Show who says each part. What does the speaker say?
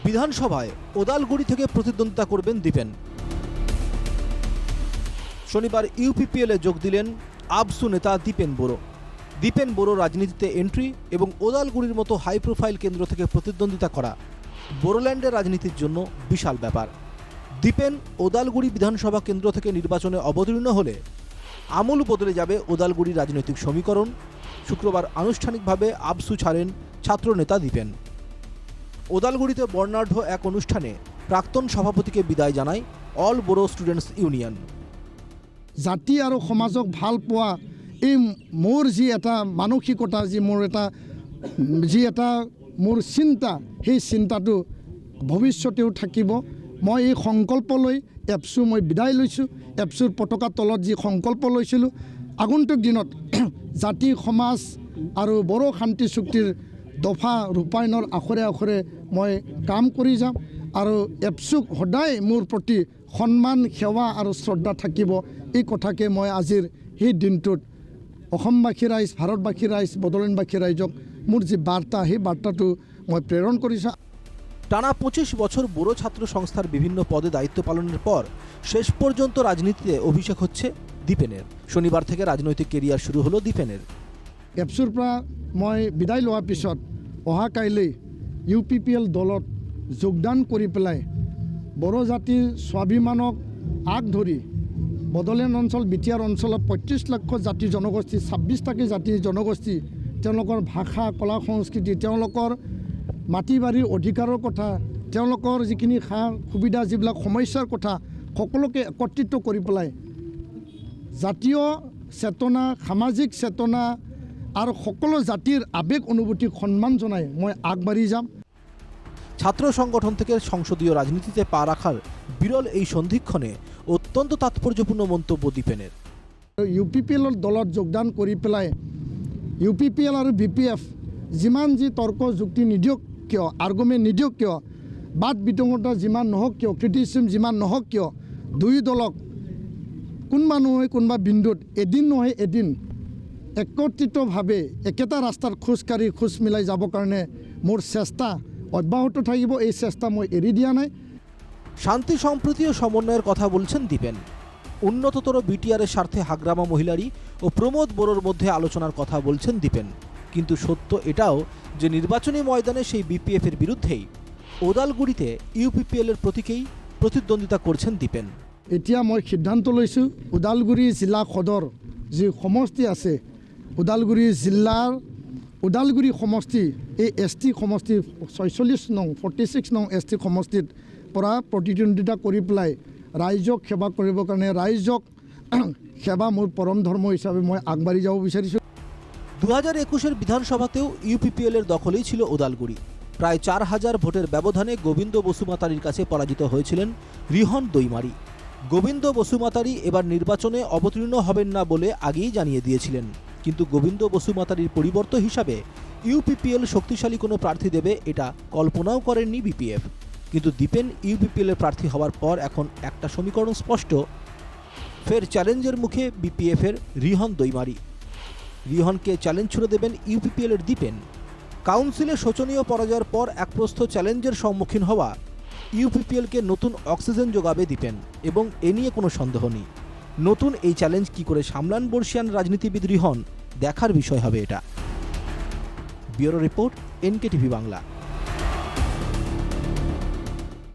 Speaker 1: বিধানসভায় ওদালগুড়ি থেকে প্রতিদ্বন্দ্বিতা করবেন দীপেন। শনিবার ইউপিপিএলে যোগ দিলেন আবসু নেতা দীপেন বোরো। দীপেন বোরো রাজনীতিতে এন্ট্রি এবং ওদালগুড়ির মতো হাই প্রোফাইল কেন্দ্র থেকে প্রতিদ্বন্দ্বিতা করা বোরোল্যান্ডের রাজনীতির জন্য বিশাল ব্যাপার। দীপেন ওদালগুড়ি বিধানসভা কেন্দ্র থেকে নির্বাচনে অবতীর্ণ হলে আমূল বদলে যাবে ওদালগুড়ির রাজনৈতিক সমীকরণ। শুক্রবার আনুষ্ঠানিকভাবে আবসু ছাড়েন ছাত্রনেতা দীপেন। ওদালগুড়িতে বর্ণাঢ্য এক অনুষ্ঠানে প্রাক্তন সভাপতিকে বিদায় জানায় অল বোরো স্টুডেন্টস ইউনিয়ন।
Speaker 2: জাতি আৰু সমাজক ভাল পোৱা এই মোৰ যি এটা মানসিকতা, যি এটা মোৰ চিন্তা, সেই চিন্তাটো ভৱিষ্যতেও থাকিব। মই এই সংকল্প লৈ এপছু মই বিদায় লৈছোঁ। এপছুৰ পতাকাৰ তলত যি সংকল্প লৈছিলোঁ, আগন্তুক দিনত জাতি সমাজ আৰু বড়ো শান্তি চুক্তিৰ দফা ৰূপায়ণৰ আখৰে আখৰে মই কাম কৰি যাম আৰু এপছুক সদায় মোৰ প্ৰতি সন্মান, সেৱা আৰু শ্ৰদ্ধা থাকিব। এই কথাকে মই আজিৰ সেই দিনটোত অসমবাসী ৰাইজ, ভাৰতবাসী ৰাইজ, বড়োলেণ্ডবাসী ৰাইজক মোৰ যি বাৰ্তা, সেই বাৰ্তাটো মই প্ৰেৰণ কৰিছোঁ।
Speaker 1: টানা 25 বছর বোরো ছাত্র সংস্থার বিভিন্ন পদে দায়িত্ব পালনের পর শেষ পর্যন্ত রাজনীতিতে অভিষেক হচ্ছে দীপেনের। শনিবার থেকে রাজনৈতিক কেরিয়ার শুরু হলো দীপেনের।
Speaker 2: এপছুৰ পৰা মই বিদায় লোৱাৰ পিছত অহাকাইলৈ ইউপিপিএল দলত যোগদান কৰি পেলাই বড়ো জাতিৰ স্বাভিমানক আগ ধৰি বড়োলেণ্ড অঞ্চল, বিটিআৰ অঞ্চলত 35 লাখ জাতি জনগোষ্ঠী, 26টাকৈ জাতি জনগোষ্ঠী, তেওঁলোকৰ ভাষা, কলা সংস্কৃতি, তেওঁলোকৰ মাটি বাৰীৰ অধিকাৰৰ কথা, তেওঁলোকৰ যিখিনি সা সুবিধা, যিবিলাক সমস্যাৰ কথা, সকলোকে একত্ৰিত কৰি পেলাই জাতীয় চেতনা, সামাজিক চেতনা আৰু সকলো জাতিৰ আৱেগ অনুভূতিক সন্মান জনাই মই আগবাঢ়ি যাম।
Speaker 1: ছাত্র সংগঠন থেকে সংসদীয় রাজনীতিতে পা রাখার বিরল এই সন্ধিক্ষণে অত্যন্ত তাৎপর্যপূর্ণ মন্তব্য দীপেনের।
Speaker 2: ইউপিপিএলৰ দলত যোগদান কৰি পেলাই ইউপিপিএল আৰু বিপিএফ যিমান যি তৰ্ক যুক্তি নিদিয়ক কিয়, আৰ্গুমেণ্ট নিদিয়ক কিয়, বাদ বিতংগতা যিমান নহওক কিয়, ক্ৰিটিচিজম যিমান নহওক কিয়, দুই দলক কোনোবা নহয় কোনোবা বিন্দুত এদিন নহয় এদিন একত্ৰিতভাৱে একেটা ৰাস্তাত খোজ মিলাই যাবৰ কাৰণে মোৰ চেষ্টা অব্যাহত থাকিব। এই চেষ্টা মই এৰি দিয়া নাই।
Speaker 1: শান্তি সম্প্রীতি ও সমন্বয়ের কথা বলছেন দীপেন। উন্নততর বিটিআরের স্বার্থে হাগ্রামা মহিলারি ও প্রমোদ বোরোর মধ্যে আলোচনার কথা বলছেন দীপেন। কিন্তু সত্য এটাও যে নির্বাচনী ময়দানে সেই বিপিএফের বিরুদ্ধেই ওদালগুড়িতে ইউপিপিএলের প্রতীকেই প্রতিদ্বন্দ্বিতা করছেন দীপেন।
Speaker 2: এতিয়া মই সিদ্ধান্ত লৈছোঁ, ওদালগুৰি জিলা সদৰ যি সমষ্টি আছে, ওদালগুৰি জিলাৰ ওদালগুৰি সমষ্টি, এই ST সমষ্টি 46 নং ST সমষ্টিত পৰা প্ৰতিদ্বন্দ্বিতা কৰি পেলাই ৰাইজক সেৱা কৰিবৰ কাৰণে, ৰাইজক সেৱা মোৰ পৰম ধৰ্ম হিচাপে মই আগবাঢ়ি যাব বিচাৰিছোঁ।
Speaker 1: 2021 বিধানসভাতেও ইউপিপিএলের দখলেই ছিল ওদালগুড়ি। প্রায় 4000 ভোটের ব্যবধানে গোবিন্দ বসুমাতারির কাছে পরাজিত হয়েছিলেন রিহন দৈমারি। গোবিন্দ বসুমাতারি এবার নির্বাচনে অবতীর্ণ হবেন না বলে আগেই জানিয়ে দিয়েছিলেন। কিন্তু গোবিন্দ বসুমাতারির পরিবর্তে হিসাবে ইউপিপিএল শক্তিশালী কোনো প্রার্থী দেবে এটা কল্পনাও করেননি বিপিএফ। কিন্তু দীপেন ইউপিপিএলের প্রার্থী হওয়ার পর এখন একটা সমীকরণ স্পষ্ট, ফের চ্যালেঞ্জের মুখে বিপিএফের রিহন দৈমারি। রিহনকে চ্যালেঞ্জ ছুড়ে দেবেন ইউপিপিএলের দীপেন। কাউন্সিলে শোচনীয় পরাজয়ের পর এক প্রস্থ চ্যালেঞ্জের সম্মুখীন হওয়া ইউপিপিএলকে নতুন অক্সিজেন যোগাবে দীপেন এবং এ নিয়ে কোনো সন্দেহ নেই। নতুন এই চ্যালেঞ্জ কি করে সামলান বর্ষিয়ান রাজনীতিবিদ রিহন, দেখার বিষয় হবে এটা। Bureau report, NKTV Bangla.